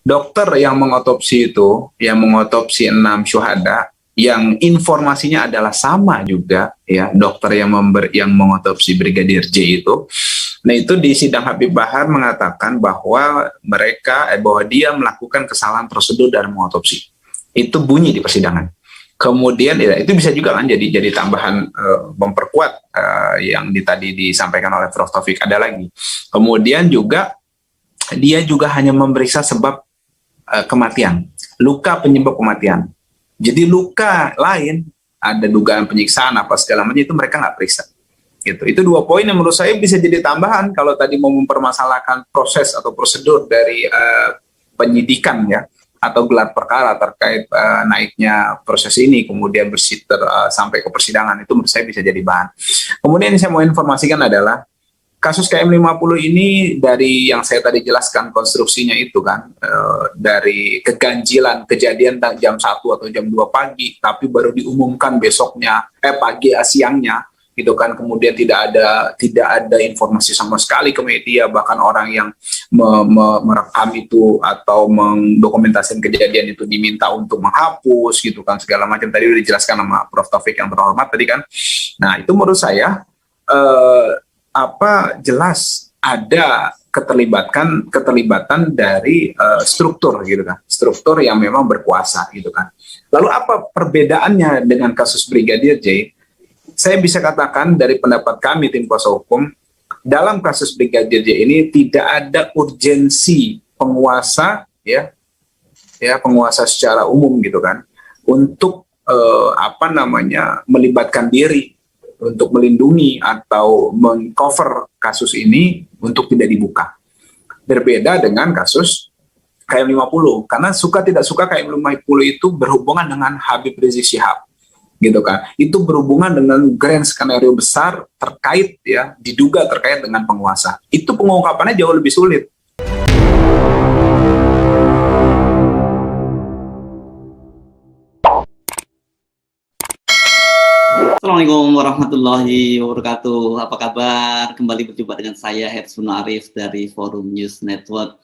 dokter yang mengotopsi itu, yang mengotopsi 6 syuhada, yang informasinya adalah sama juga, ya, dokter yang mengotopsi Brigadir J itu. Nah, itu di sidang Habib Bahar mengatakan bahwa bahwa dia melakukan kesalahan prosedur dalam mengotopsi. Itu bunyi di persidangan. Kemudian ya, itu bisa juga kan jadi tambahan memperkuat yang tadi disampaikan oleh Prof Taufik, ada lagi. Kemudian juga dia juga hanya memeriksa sebab kematian, luka penyebab kematian. Jadi luka lain, ada dugaan penyiksaan apa segala macam, itu mereka nggak periksa. Gitu. Itu 2 poin yang menurut saya bisa jadi tambahan kalau tadi mau mempermasalahkan proses atau prosedur dari penyidikan, ya, atau gelar perkara terkait naiknya proses ini kemudian sampai ke persidangan, itu menurut saya bisa jadi bahan. Kemudian yang saya mau informasikan adalah kasus KM50 ini, dari yang saya tadi jelaskan konstruksinya itu kan, dari keganjilan kejadian jam 1 atau jam 2 pagi, tapi baru diumumkan besoknya, siangnya, gitu kan. Kemudian tidak ada informasi sama sekali ke media, bahkan orang yang merekam itu atau mendokumentasikan kejadian itu diminta untuk menghapus, gitu kan, segala macam. Tadi sudah dijelaskan sama Prof Taufik yang terhormat tadi kan. Nah, itu menurut saya jelas ada keterlibatan dari struktur, gitu kan, struktur yang memang berkuasa, gitu kan. Lalu apa perbedaannya dengan kasus Brigadir J? Saya bisa katakan dari pendapat kami tim kuasa hukum, dalam kasus Brigadir J ini tidak ada urgensi penguasa, penguasa secara umum, gitu kan, untuk melibatkan diri untuk melindungi atau mengcover kasus ini untuk tidak dibuka. Berbeda dengan kasus KM50, karena suka tidak suka KM50 itu berhubungan dengan Habib Rizik Syihab, gitu kan. Itu berhubungan dengan grand skenario besar terkait, ya, diduga terkait dengan penguasa. Itu pengungkapannya jauh lebih sulit. Assalamualaikum warahmatullahi wabarakatuh. Apa kabar? Kembali berjumpa dengan saya Hersun Arif dari Forum News Network.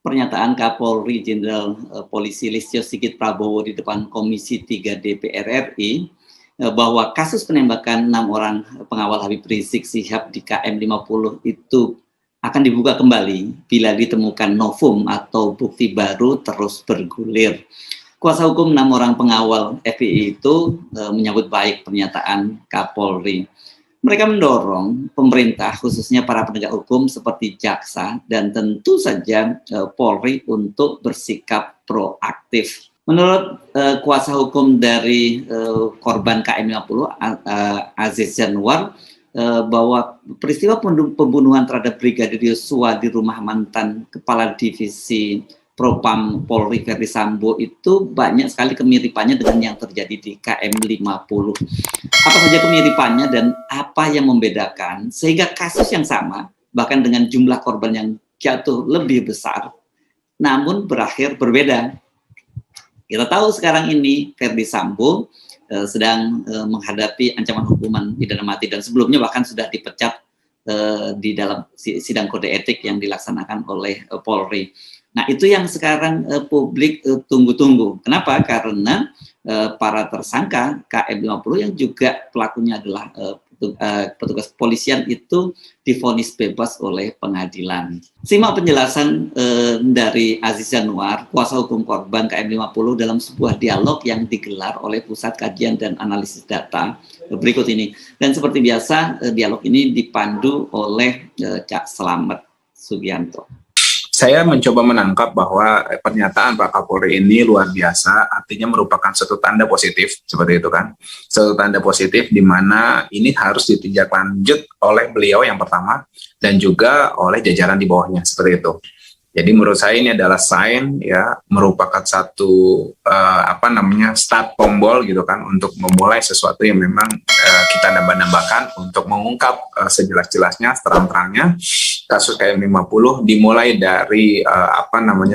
Pernyataan Kapolri Jenderal Polisi Listio Sigit Prabowo di depan Komisi 3 DPR RI bahwa kasus penembakan 6 orang pengawal Habib Rizik Syihab di KM50 itu akan dibuka kembali bila ditemukan novum atau bukti baru terus bergulir. Kuasa hukum 6 orang pengawal FPI itu menyambut baik pernyataan Kapolri. Mereka mendorong pemerintah, khususnya para penegak hukum seperti jaksa dan tentu saja Polri untuk bersikap proaktif. Menurut kuasa hukum dari korban KM50, Aziz Januar, bahwa peristiwa pembunuhan terhadap Brigadir Yosua di rumah mantan Kepala Divisi Propam Polri Verdi Sambo itu banyak sekali kemiripannya dengan yang terjadi di KM50. Apa saja kemiripannya dan apa yang membedakan sehingga kasus yang sama, bahkan dengan jumlah korban yang jatuh lebih besar, namun berakhir berbeda. Kita tahu sekarang ini Verdi Sambo sedang menghadapi ancaman hukuman pidana mati dan sebelumnya bahkan sudah dipecat di dalam sidang kode etik yang dilaksanakan oleh Polri. Nah, itu yang sekarang publik tunggu-tunggu. Kenapa? Karena para tersangka KM50 yang juga pelakunya adalah petugas kepolisian itu divonis bebas oleh pengadilan. Simak penjelasan dari Aziz Januar, kuasa hukum korban KM50 dalam sebuah dialog yang digelar oleh Pusat Kajian dan Analisis Data berikut ini. Dan seperti biasa, dialog ini dipandu oleh Cak Slamet Sugianto. Saya mencoba menangkap bahwa pernyataan Pak Kapolri ini luar biasa, artinya merupakan suatu tanda positif, seperti itu kan. Suatu tanda positif di mana ini harus ditindaklanjut oleh beliau yang pertama, dan juga oleh jajaran di bawahnya, seperti itu. Jadi menurut saya ini adalah sign, ya, merupakan satu start tombol, gitu kan, untuk memulai sesuatu yang memang kita nambah-nambahkan untuk mengungkap sejelas-jelasnya, terang-terangnya kasus KM50, dimulai dari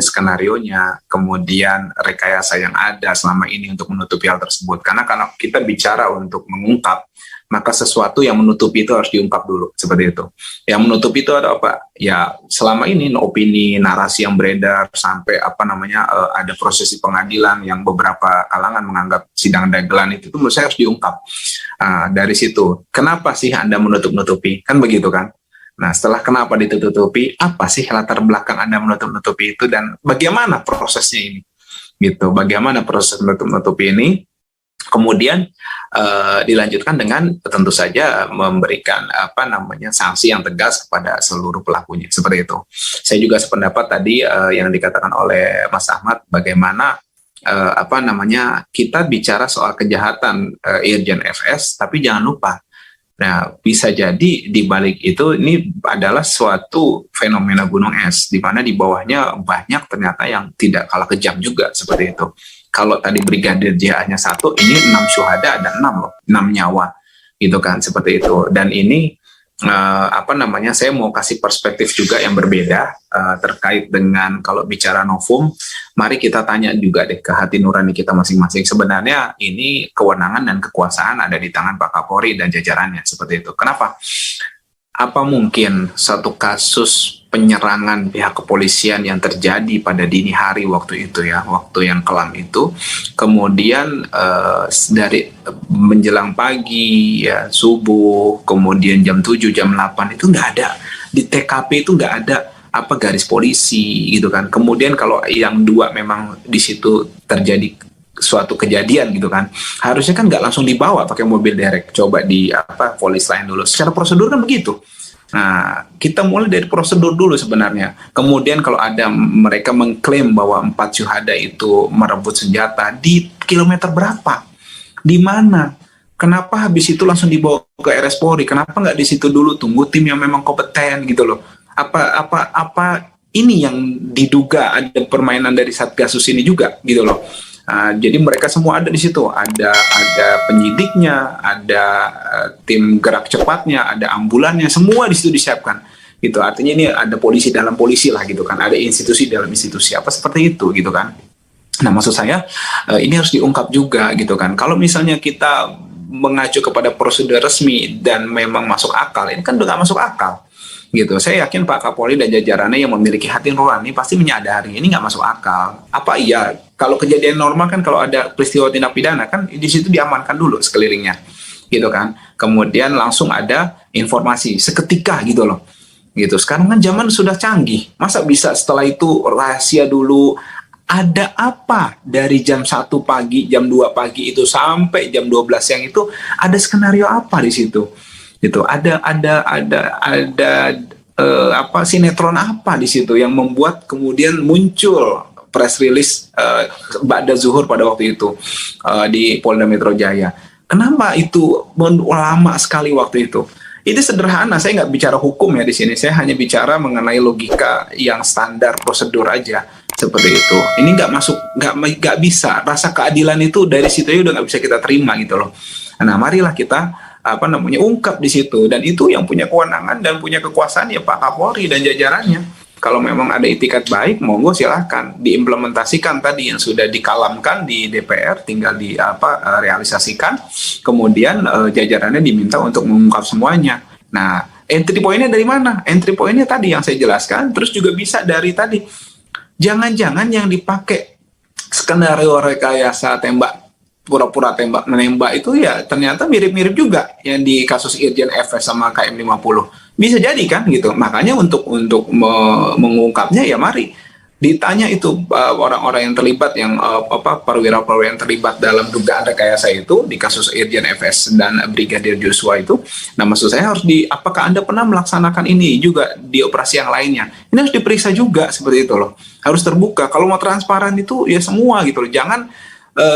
skenarionya, kemudian rekayasa yang ada selama ini untuk menutupi hal tersebut. Karena kalau kita bicara untuk mengungkap maka sesuatu yang menutupi itu harus diungkap dulu, seperti itu. Yang menutupi itu ada apa? Ya selama ini opini, narasi yang beredar sampai ada proses di pengadilan yang beberapa kalangan menganggap sidang dagelan itu menurut saya harus diungkap. Dari situ, kenapa sih Anda menutup-nutupi? Kan begitu kan? Nah, setelah kenapa ditutupi, apa sih latar belakang Anda menutup-nutupi itu dan bagaimana prosesnya ini? Gitu. Bagaimana proses menutup-nutupi ini? Kemudian dilanjutkan dengan tentu saja memberikan sanksi yang tegas kepada seluruh pelakunya, seperti itu. Saya juga sependapat tadi yang dikatakan oleh Mas Ahmad, bagaimana kita bicara soal kejahatan Irjen FS, tapi jangan lupa. Nah, bisa jadi di balik itu ini adalah suatu fenomena gunung es, di mana di bawahnya banyak ternyata yang tidak kalah kejam juga, seperti itu. Kalau tadi Brigadir J hanya 1, ini 6 syuhada, ada 6 loh, 6 nyawa, gitu kan, seperti itu. Dan ini saya mau kasih perspektif juga yang berbeda terkait dengan kalau bicara novum. Mari kita tanya juga deh ke hati nurani kita masing-masing. Sebenarnya ini kewenangan dan kekuasaan ada di tangan Pak Kapolri dan jajarannya, seperti itu. Kenapa? Apa mungkin satu kasus penyerangan pihak kepolisian yang terjadi pada dini hari waktu itu ya, waktu yang kelam itu, kemudian dari menjelang pagi ya, subuh, kemudian jam 7, jam 8 itu nggak ada, di TKP itu nggak ada garis polisi gitu kan. Kemudian kalau yang 2 memang di situ terjadi suatu kejadian gitu kan, harusnya kan nggak langsung dibawa pakai mobil derek, coba di polis lain dulu. Secara prosedur kan begitu. Nah, kita mulai dari prosedur dulu sebenarnya. Kemudian kalau ada mereka mengklaim bahwa 4 syuhada itu merebut senjata, di kilometer berapa? Di mana? Kenapa habis itu langsung dibawa ke RS Polri? Kenapa nggak di situ dulu tunggu tim yang memang kompeten gitu loh? Apa ini yang diduga ada permainan dari Satgasus ini juga gitu loh. Jadi mereka semua ada di situ, ada penyidiknya, ada tim gerak cepatnya, ada ambulannya, semua di situ disiapkan. Gitu. Artinya ini ada polisi dalam polisi lah gitu kan, ada institusi dalam institusi, apa seperti itu gitu kan. Nah, maksud saya ini harus diungkap juga gitu kan. Kalau misalnya kita mengacu kepada prosedur resmi dan memang masuk akal, ini kan udah nggak masuk akal. Gitu. Saya yakin Pak Kapolri dan jajarannya yang memiliki hati nurani pasti menyadari ini nggak masuk akal. Apa iya? Kalau kejadian normal kan kalau ada peristiwa tindak pidana kan di situ diamankan dulu sekelilingnya, gitu kan. Kemudian langsung ada informasi seketika gitu loh. Gitu. Sekarang kan zaman sudah canggih. Masa bisa setelah itu rahasia dulu? Ada apa dari jam 1 pagi, jam 2 pagi itu sampai jam 12 siang itu ada skenario apa di situ? Gitu. Ada sinetron apa di situ yang membuat kemudian muncul press release ba'da zuhur pada waktu itu di Polda Metro Jaya. Kenapa itu lama sekali waktu itu? Itu sederhana, saya nggak bicara hukum ya di sini, saya hanya bicara mengenai logika yang standar prosedur aja seperti itu. Ini nggak bisa, rasa keadilan itu dari situ ya udah nggak bisa kita terima gitu loh. Nah, marilah kita ungkap di situ, dan itu yang punya kewenangan dan punya kekuasaan ya Pak Kapolri dan jajarannya. Kalau memang ada itikat baik, monggo silahkan diimplementasikan tadi yang sudah dikalamkan di DPR, tinggal realisasikan. Kemudian jajarannya diminta untuk mengungkap semuanya. Nah, entry point-nya dari mana? Entry point-nya tadi yang saya jelaskan, terus juga bisa dari tadi. Jangan-jangan yang dipakai skenario rekayasa tembak, pura-pura menembak itu ya ternyata mirip-mirip juga yang di kasus Irjen FS sama KM50. Bisa jadi kan gitu. Makanya untuk mengungkapnya ya mari ditanya itu orang-orang yang terlibat, yang perwira-perwira yang terlibat dalam dugaan rekayasa itu di kasus Irjen FS dan Brigadir Joshua itu. Nah, maksud saya harus apakah Anda pernah melaksanakan ini juga di operasi yang lainnya? Ini harus diperiksa juga seperti itu loh. Harus terbuka. Kalau mau transparan itu ya semua gitu loh. Jangan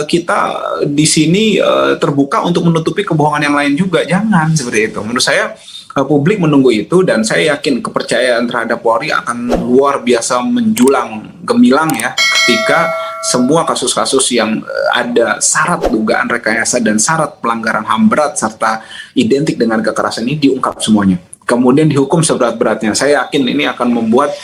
kita di sini terbuka untuk menutupi kebohongan yang lain juga, jangan seperti itu. Menurut saya publik menunggu itu, dan saya yakin kepercayaan terhadap Polri akan luar biasa menjulang gemilang ya ketika semua kasus-kasus yang ada syarat dugaan rekayasa dan syarat pelanggaran HAM berat serta identik dengan kekerasan ini diungkap semuanya. Kemudian dihukum seberat-beratnya. Saya yakin ini akan membuat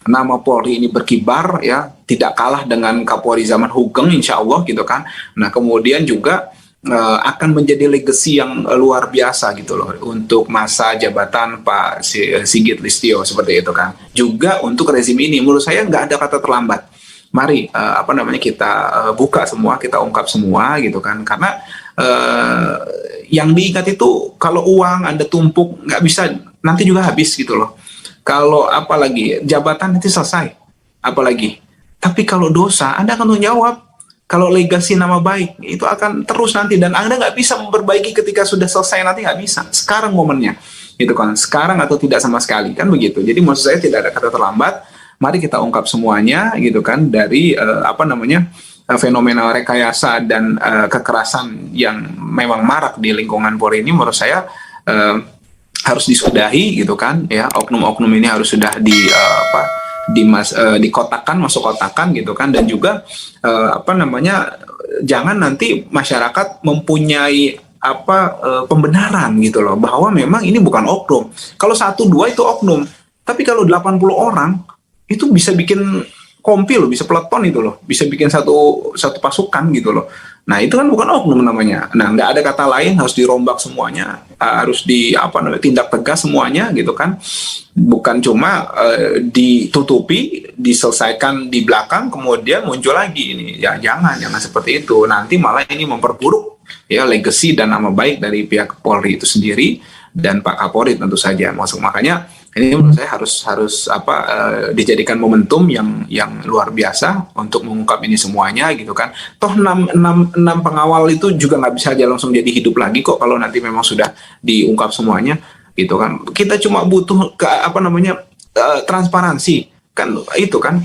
nama Polri ini berkibar ya, tidak kalah dengan Kapolri zaman Hugeng insya Allah gitu kan. Nah, kemudian juga akan menjadi legacy yang luar biasa gitu loh untuk masa jabatan Pak Sigit Listio seperti itu kan. Juga untuk rezim ini menurut saya nggak ada kata terlambat. Mari kita buka semua, kita ungkap semua gitu kan, karena yang diingat itu kalau uang Anda tumpuk nggak bisa, nanti juga habis gitu loh. Kalau apalagi jabatan nanti selesai, apalagi. Tapi kalau dosa Anda akan tanggung jawab. Kalau legasi nama baik itu akan terus nanti, dan Anda nggak bisa memperbaiki ketika sudah selesai, nanti nggak bisa. Sekarang momennya, gitu kan? Sekarang atau tidak sama sekali kan begitu. Jadi maksud saya tidak ada kata terlambat. Mari kita ungkap semuanya, gitu kan? Dari fenomena rekayasa dan kekerasan yang memang marak di lingkungan Polri ini, menurut saya harus disudahi, gitu kan? Ya, oknum-oknum ini harus sudah dikotakan, masuk kotakan gitu kan, dan juga jangan nanti masyarakat mempunyai pembenaran gitu loh bahwa memang ini bukan oknum. Kalau 1-2 itu oknum, tapi kalau 80 orang itu bisa bikin kompi loh, bisa peleton itu loh, bisa bikin satu pasukan gitu loh. Nah itu kan bukan oknum namanya. Nah nggak ada kata lain, harus dirombak semuanya, harus tindak tegas semuanya gitu kan. Bukan cuma ditutupi, diselesaikan di belakang, kemudian muncul lagi ini. Ya jangan seperti itu. Nanti malah ini memperburuk ya legacy dan nama baik dari pihak Polri itu sendiri dan Pak Kapolri tentu saja. Makanya ini menurut saya harus dijadikan momentum yang luar biasa untuk mengungkap ini semuanya gitu kan. Toh 6 pengawal itu juga nggak bisa aja langsung jadi hidup lagi kok kalau nanti memang sudah diungkap semuanya gitu kan. Kita cuma butuh transparansi kan, itu kan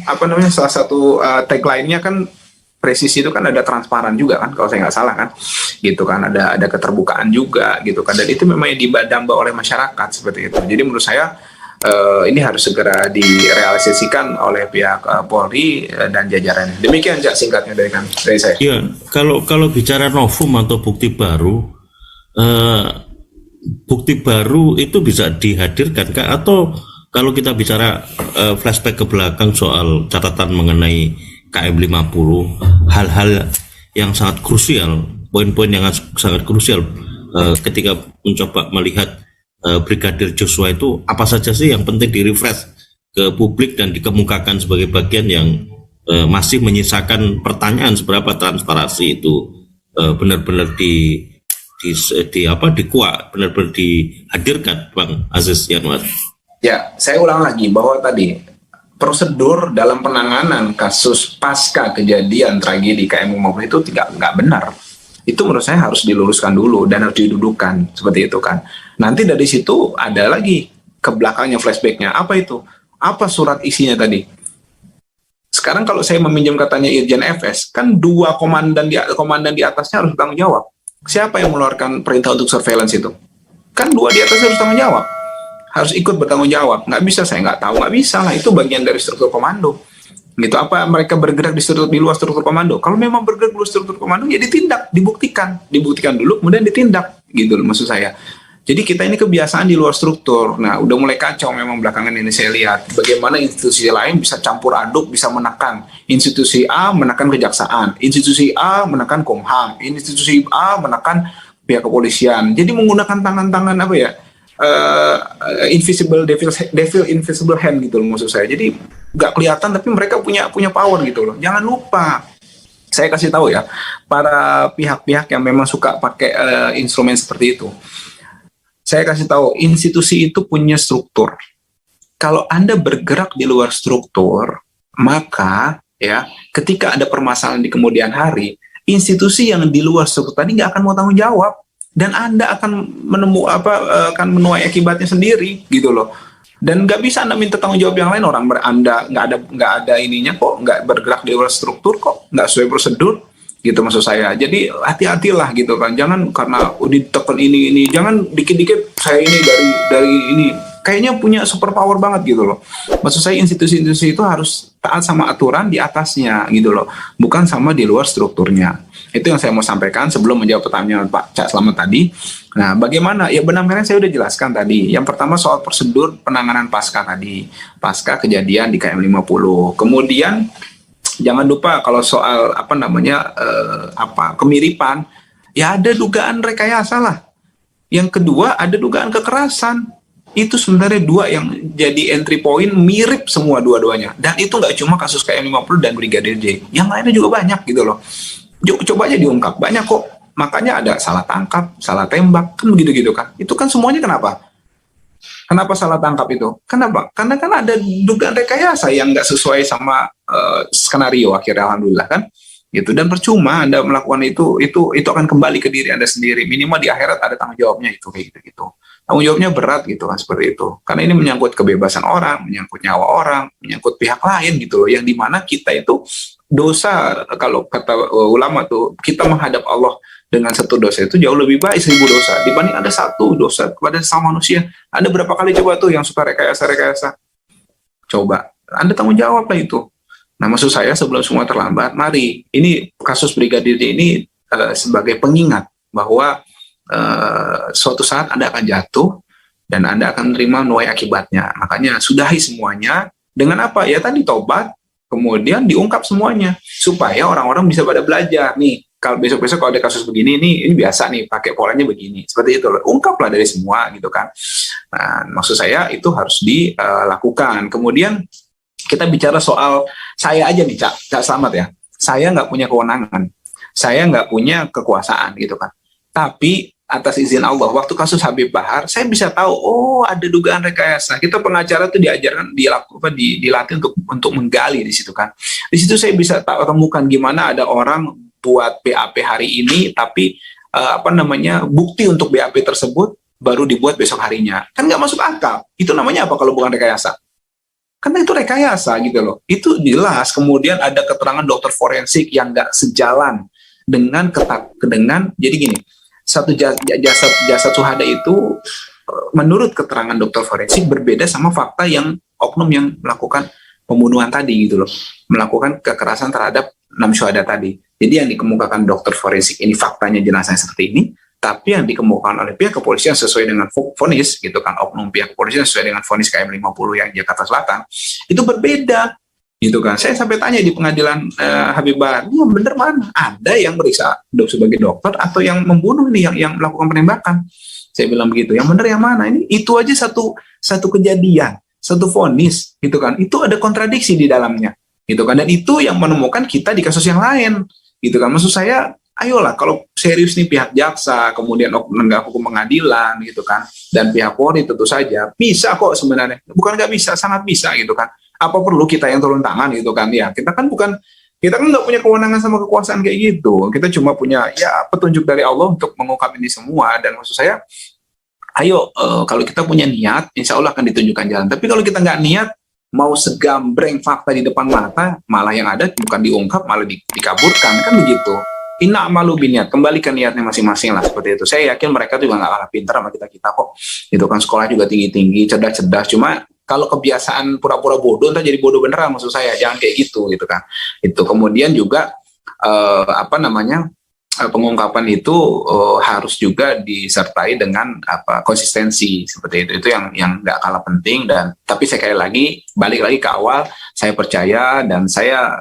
salah satu tagline-nya kan presisi itu kan ada transparan juga kan, kalau saya nggak salah kan, gitu kan, ada keterbukaan juga gitu kan, dan itu memang yang didamba oleh masyarakat seperti itu. Jadi menurut saya ini harus segera direalisasikan oleh pihak Polri dan jajarannya. Demikian singkatnya dari saya. Iya, kalau bicara novum atau bukti baru itu bisa dihadirkan Kak, atau kalau kita bicara flashback ke belakang soal catatan mengenai KM50, hal-hal yang sangat krusial, poin-poin yang sangat krusial ketika mencoba melihat Brigadir Joshua itu apa saja sih yang penting di-refresh ke publik dan dikemukakan sebagai bagian yang masih menyisakan pertanyaan seberapa transparansi itu benar-benar dikuak, benar-benar dihadirkan, Bang Aziz Yanuar. Ya, saya ulang lagi bahwa tadi prosedur dalam penanganan kasus pasca kejadian tragedi KM50 itu nggak benar. Itu menurut saya harus diluruskan dulu dan harus didudukan seperti itu kan. Nanti dari situ ada lagi ke belakangnya flashbacknya. Apa itu? Apa surat isinya tadi? Sekarang kalau saya meminjam katanya Irjen FS, kan 2 komandan di atasnya harus bertanggung jawab. Siapa yang mengeluarkan perintah untuk surveillance itu? Kan 2 di atasnya harus tanggung jawab. Harus ikut bertanggung jawab. Nggak bisa, saya nggak tahu, nggak bisa lah. Itu bagian dari struktur komando. Gitu, apa mereka bergerak di luar struktur komando? Kalau memang bergerak di luar struktur komando, ya ditindak, dibuktikan dulu, kemudian ditindak, gitu loh maksud saya. Jadi kita ini kebiasaan di luar struktur. Nah, udah mulai kacau memang belakangan ini saya lihat. Bagaimana institusi lain bisa campur aduk, bisa menekan. Institusi A menekan kejaksaan, institusi A menekan Komham, institusi A menekan pihak kepolisian. Jadi menggunakan tangan-tangan invisible devil invisible hand gitu loh maksud saya. Jadi nggak kelihatan tapi mereka punya power gitu loh. Jangan lupa, saya kasih tahu ya para pihak-pihak yang memang suka pakai instrumen seperti itu. Saya kasih tahu, institusi itu punya struktur. Kalau Anda bergerak di luar struktur, maka ya ketika ada permasalahan di kemudian hari, institusi yang di luar struktur tadi nggak akan mau tanggung jawab. Dan Anda akan akan menuai akibatnya sendiri gitu loh. Dan nggak bisa Anda minta tanggung jawab yang lain, orang Anda nggak ada ininya kok, nggak bergerak di luar struktur kok, nggak sesuai prosedur gitu maksud saya. Jadi hati-hatilah gitu kan, jangan karena ditekan ini, jangan dikit-dikit saya ini dari ini kayaknya punya super power banget gitu loh. Maksud saya institusi-institusi itu harus taat sama aturan di atasnya gitu loh, bukan sama di luar strukturnya. Itu yang saya mau sampaikan sebelum menjawab pertanyaan Pak Cak Slamet tadi. Nah, bagaimana? Ya benar-benar saya udah jelaskan tadi. Yang pertama soal prosedur penanganan pasca tadi, pasca kejadian di KM50. Kemudian jangan lupa kalau soal kemiripan, Ya ada dugaan rekayasa lah. Yang kedua ada dugaan kekerasan. Itu sebenarnya dua yang jadi entry point mirip semua dua-duanya. Dan itu nggak cuma kasus KM50 dan Brigadir J. Yang lainnya juga banyak gitu loh. Coba aja diungkap, banyak kok. Makanya ada salah tangkap, salah tembak, kan begitu-gitu kan. Itu kan semuanya kenapa? Kenapa salah tangkap itu? Kenapa? Karena kan ada dugaan rekayasa yang nggak sesuai sama skenario akhirnya, alhamdulillah kan. Gitu. Dan percuma Anda melakukan itu akan kembali ke diri Anda sendiri. Minimal di akhirat ada tanggung jawabnya itu kayak gitu. Tanggung jawabnya berat gitu kan, seperti itu. Karena ini menyangkut kebebasan orang, menyangkut nyawa orang, menyangkut pihak lain gitu loh. Yang dimana kita itu dosa, kalau kata ulama tuh, kita menghadap Allah dengan satu dosa itu jauh lebih baik 1000 dosa dibanding ada satu dosa kepada sama manusia. Anda berapa kali coba tuh yang suka rekayasa? Coba, Anda tanggung jawab lah itu. Nah, maksud saya sebelum semua terlambat, mari, ini kasus Brigadir J ini sebagai pengingat bahwa suatu saat Anda akan jatuh dan Anda akan menerima menuai akibatnya. Makanya sudahi semuanya dengan apa? Ya tadi tobat, kemudian diungkap semuanya supaya orang-orang bisa pada belajar nih. Kalau besok-besok kalau ada kasus begini, ini biasa nih, pakai polanya begini. Seperti itu, ungkaplah dari semua gitu kan. Nah, maksud saya itu harus dilakukan. Kemudian kita bicara soal saya aja nih, Cak Slamet ya. Saya nggak punya kewenangan, saya nggak punya kekuasaan gitu kan. Tapi atas izin Allah, waktu kasus Habib Bahar, saya bisa tahu, oh ada dugaan rekayasa. Kita pengacara tuh dilatih untuk menggali di situ kan. Di situ saya bisa temukan gimana ada orang buat BAP hari ini, tapi bukti untuk BAP tersebut baru dibuat besok harinya. Kan nggak masuk akal. Itu namanya apa kalau bukan rekayasa? Karena itu rekayasa gitu loh. Itu jelas. Kemudian ada keterangan dokter forensik yang nggak sejalan dengan jadi gini. Satu jasad syuhada itu menurut keterangan dokter forensik berbeda sama fakta yang oknum yang melakukan pembunuhan tadi gitu loh, melakukan kekerasan terhadap 6 syuhada tadi. Jadi yang dikemukakan dokter forensik ini faktanya jenazahnya seperti ini, tapi yang dikemukakan oleh pihak kepolisian sesuai dengan vonis gitu kan, oknum pihak kepolisian sesuai dengan vonis KM50 yang Jakarta Selatan itu berbeda. Gitu kan, saya sampai tanya di pengadilan Habib Bahar, ini yang benar mana? Ada yang meriksa sebagai dokter atau yang membunuh ini, yang melakukan penembakan? Saya bilang begitu. Yang benar yang mana? Ini itu aja satu kejadian, satu vonis, gitu kan? Itu ada kontradiksi di dalamnya, gitu kan? Dan itu yang menemukan kita di kasus yang lain, gitu kan? Maksud saya, ayolah kalau serius nih pihak jaksa, kemudian penegak hukum pengadilan, gitu kan? Dan pihak Polri tentu saja bisa kok sebenarnya. Bukan nggak bisa, sangat bisa, gitu kan? Apa perlu kita yang turun tangan gitu kan ya, kita kan nggak punya kewenangan sama kekuasaan kayak gitu, kita cuma punya ya petunjuk dari Allah untuk mengungkap ini semua. Dan maksud saya ayo kalau kita punya niat insya Allah akan ditunjukkan jalan. Tapi kalau kita nggak niat, mau segambreng fakta di depan mata, malah yang ada bukan diungkap malah dikaburkan kan begitu. Inna malu biniat, kembali ke niatnya masing-masing lah, seperti itu. Saya yakin mereka juga nggak kalah pintar sama kita kok, itu kan sekolah juga tinggi-tinggi, cerdas-cerdas, cuma kalau kebiasaan pura-pura bodoh, ntar jadi bodoh beneran, maksud saya, jangan kayak gitu kan. Itu kemudian juga pengungkapan itu harus juga disertai dengan konsistensi seperti itu yang nggak kalah penting. Dan tapi sekali lagi balik lagi ke awal, saya percaya dan saya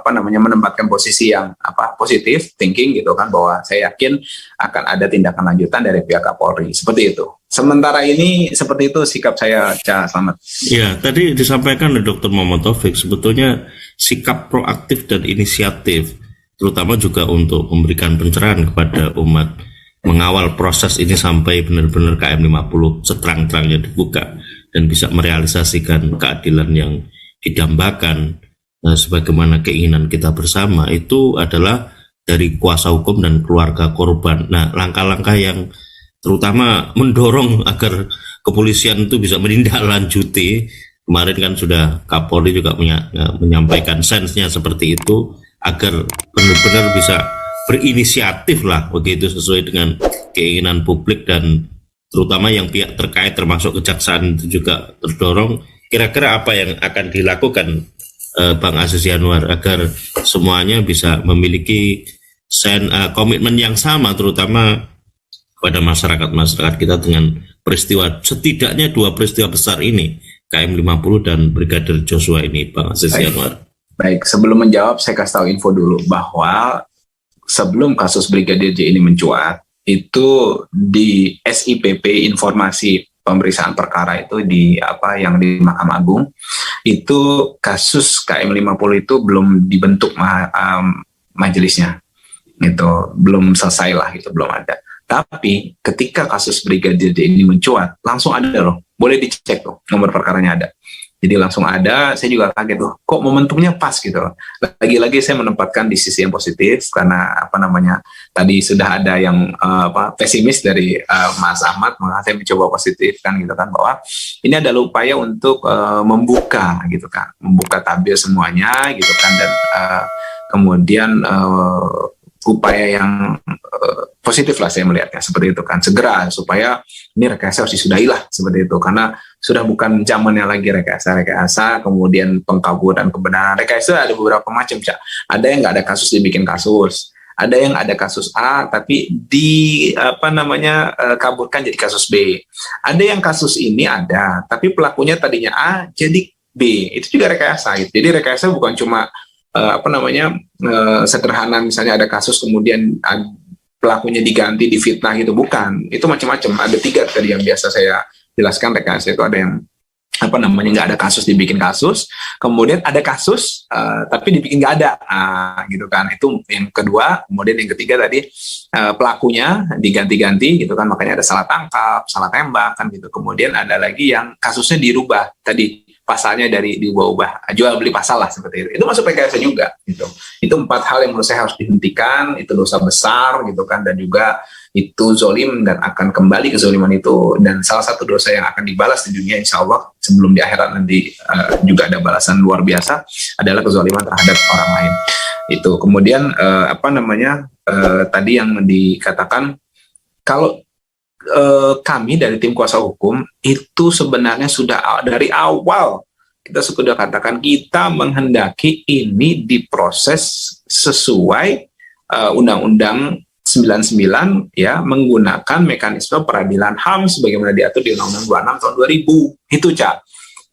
menempatkan posisi yang positif thinking gitu kan, bahwa saya yakin akan ada tindakan lanjutan dari pihak Kapolri seperti itu. Sementara ini seperti itu sikap saya, Cak Slamet. Ya, tadi disampaikan oleh Dr. Muhammad Taufik, sebetulnya sikap proaktif dan inisiatif, terutama juga untuk memberikan pencerahan kepada umat, mengawal proses ini sampai benar-benar KM50 seterang-terangnya dibuka dan bisa merealisasikan keadilan yang didambakan sebagaimana keinginan kita bersama, itu adalah dari kuasa hukum dan keluarga korban. Nah, langkah-langkah yang terutama mendorong agar kepolisian itu bisa menindaklanjuti, kemarin kan sudah Kapolri juga menyampaikan sense-nya seperti itu, agar benar-benar bisa berinisiatif lah begitu sesuai dengan keinginan publik, dan terutama yang pihak terkait termasuk kejaksaan itu juga terdorong. Kira-kira apa yang akan dilakukan Bang Aziz Yanuar agar semuanya bisa memiliki komitmen yang sama, terutama pada masyarakat kita dengan peristiwa, setidaknya 2 peristiwa besar ini, KM50 dan Brigadir Joshua ini, Bang Aziz Yanuar. Baik, sebelum menjawab saya kasih tahu info dulu bahwa sebelum kasus Brigadir J ini mencuat, itu di SIPP, informasi pemeriksaan perkara itu di yang di Mahkamah Agung, itu kasus KM50 itu belum dibentuk majelisnya, itu belum selesai lah, itu belum ada. Tapi ketika kasus Brigadir J ini mencuat, langsung ada loh, boleh dicek tuh, nomor perkaranya ada. Jadi langsung ada, saya juga kaget tuh, kok momentumnya pas gitu loh. Lagi-lagi saya menempatkan di sisi yang positif, karena tadi sudah ada yang pesimis dari Mas Ahmad, maka saya mencoba positif kan gitu kan, bahwa ini adalah upaya untuk membuka gitu kan, membuka tabir semuanya gitu kan, dan kemudian upaya yang positif lah saya melihatnya seperti itu kan, segera supaya ini rekayasa harus disudahi lah seperti itu, karena sudah bukan zamannya lagi rekayasa kemudian pengkaburan kebenaran. Rekayasa ada beberapa macam, Cak. Ada yang nggak ada kasus dibikin kasus, ada yang ada kasus A tapi kaburkan jadi kasus B, ada yang kasus ini ada tapi pelakunya tadinya A jadi B, itu juga rekayasa gitu. Jadi rekayasa bukan cuma sederhana misalnya ada kasus kemudian pelakunya diganti, difitnah gitu, bukan. Itu macam-macam. Ada 3 tadi yang biasa saya jelaskan rekayasa itu. Ada yang nggak ada kasus dibikin kasus, kemudian ada kasus tapi dibikin nggak ada, gitu kan. Itu yang kedua. Kemudian yang ketiga tadi pelakunya diganti-ganti gitu kan, makanya ada salah tangkap, salah tembak kan gitu. Kemudian ada lagi yang kasusnya dirubah tadi, pasalnya dari diubah-ubah, jual beli pasal lah seperti itu. Itu masuk rekayasa juga gitu. Itu 4 hal yang menurut saya harus dihentikan. Itu dosa besar gitu kan, dan juga itu zolim dan akan kembali ke zoliman itu. Dan salah satu dosa yang akan dibalas di dunia insya Allah sebelum di akhirat nanti juga ada balasan luar biasa, adalah kezoliman terhadap orang lain. Itu kemudian tadi yang dikatakan, kalau kami dari tim kuasa hukum itu sebenarnya sudah dari awal kita sudah katakan kita menghendaki ini diproses sesuai Undang-Undang 99 ya, menggunakan mekanisme peradilan HAM sebagaimana diatur di Undang-Undang 26 tahun 2000 itu, Cak.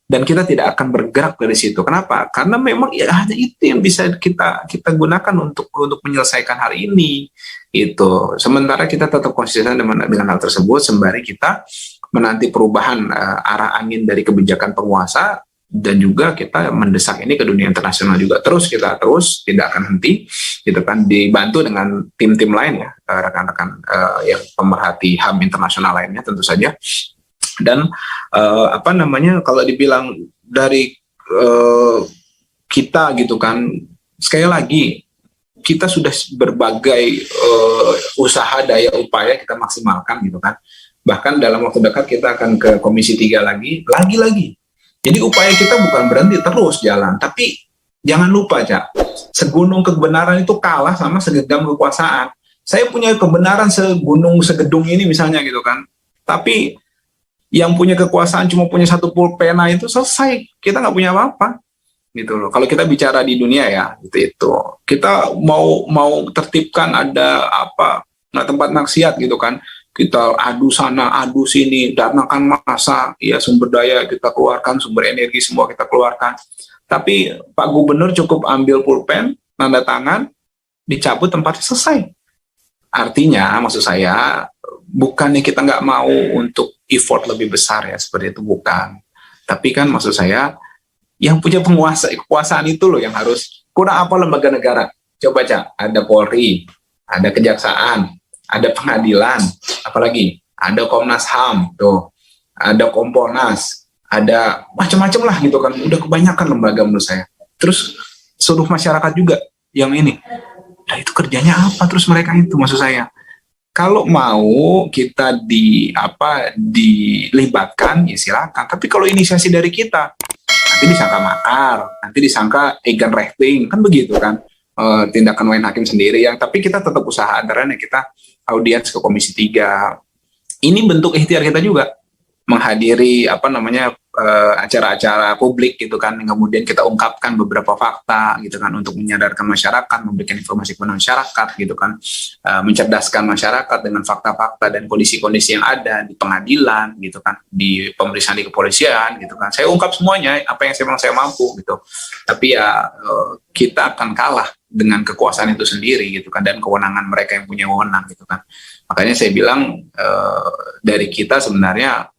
Dan kita tidak akan bergerak dari situ. Kenapa? Karena memang hanya itu yang bisa kita gunakan untuk menyelesaikan hal ini. Itu. Sementara kita tetap konsisten dengan hal tersebut sembari kita menanti perubahan arah angin dari kebijakan penguasa, dan juga kita mendesak ini ke dunia internasional juga. Kita terus tidak akan henti, gitu kan, dibantu dengan tim-tim lain ya, rekan-rekan yang pemerhati HAM internasional lainnya tentu saja. Dan kalau dibilang dari kita gitu kan, sekali lagi kita sudah berbagai usaha daya upaya kita maksimalkan gitu kan. Bahkan dalam waktu dekat kita akan ke Komisi 3 lagi. Jadi upaya kita bukan berhenti, terus jalan. Tapi jangan lupa, Cak, segunung kebenaran itu kalah sama segenggam kekuasaan. Saya punya kebenaran segunung segedung ini misalnya gitu kan. Tapi yang punya kekuasaan cuma punya 1 pulpena itu selesai. Kita nggak punya apa-apa. Gitu loh. Kalau kita bicara di dunia ya, itu kita mau tertibkan ada tempat maksiat gitu kan, kita adu sana adu sini, datangkan massa ya, sumber daya kita keluarkan, sumber energi semua kita keluarkan, tapi Pak Gubernur cukup ambil pulpen, tanda tangan, dicabut, tempatnya selesai. Artinya maksud saya bukannya kita nggak mau untuk effort lebih besar ya, seperti itu, bukan, tapi kan maksud saya yang punya kekuasaan itu loh yang harus. Kurang apa lembaga negara? Coba, Cak, ada Polri, ada Kejaksaan, ada Pengadilan, apalagi ada Komnas HAM, tuh, ada Kompolnas, ada macam-macam lah gitu kan. Udah kebanyakan lembaga menurut saya. Terus seluruh masyarakat juga yang ini. Nah, itu kerjanya apa terus mereka itu, maksud saya? Kalau mau kita dilibatkan ya silakan. Tapi kalau inisiasi dari kita, nanti disangka makar, nanti disangka eigenrechting, kan begitu kan, tindakan main hakim sendiri. Tapi kita tetap usaha antaranya kita audiens ke Komisi 3. Ini bentuk ikhtiar kita juga, menghadiri acara-acara publik gitu kan, kemudian kita ungkapkan beberapa fakta gitu kan, untuk menyadarkan masyarakat, memberikan informasi kepada masyarakat gitu kan, mencerdaskan masyarakat dengan fakta-fakta dan kondisi-kondisi yang ada di pengadilan gitu kan, di pemeriksaan di kepolisian gitu kan. Saya ungkap semuanya apa yang saya mampu gitu. Tapi ya kita akan kalah dengan kekuasaan itu sendiri gitu kan, dan kewenangan mereka yang punya wewenang gitu kan. Makanya saya bilang dari kita sebenarnya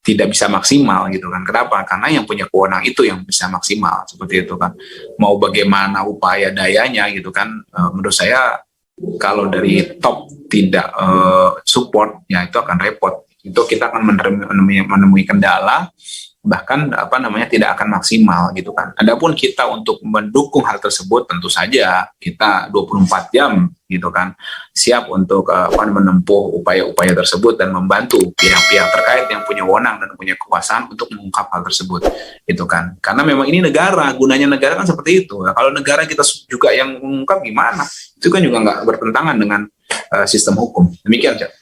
tidak bisa maksimal gitu kan. Kenapa? Karena yang punya kewenangan itu yang bisa maksimal seperti itu kan. Mau bagaimana upaya dayanya gitu kan, menurut saya kalau dari top tidak support ya itu akan repot. Itu kita akan menemui kendala, bahkan tidak akan maksimal gitu kan. Adapun kita untuk mendukung hal tersebut, tentu saja kita 24 jam gitu kan siap untuk menempuh upaya-upaya tersebut dan membantu pihak-pihak terkait yang punya wewenang dan punya kekuasaan untuk mengungkap hal tersebut gitu kan. Karena memang ini negara, gunanya negara kan seperti itu. Nah, kalau negara kita juga yang mengungkap gimana? Itu kan juga nggak bertentangan dengan sistem hukum. Demikian, Cak.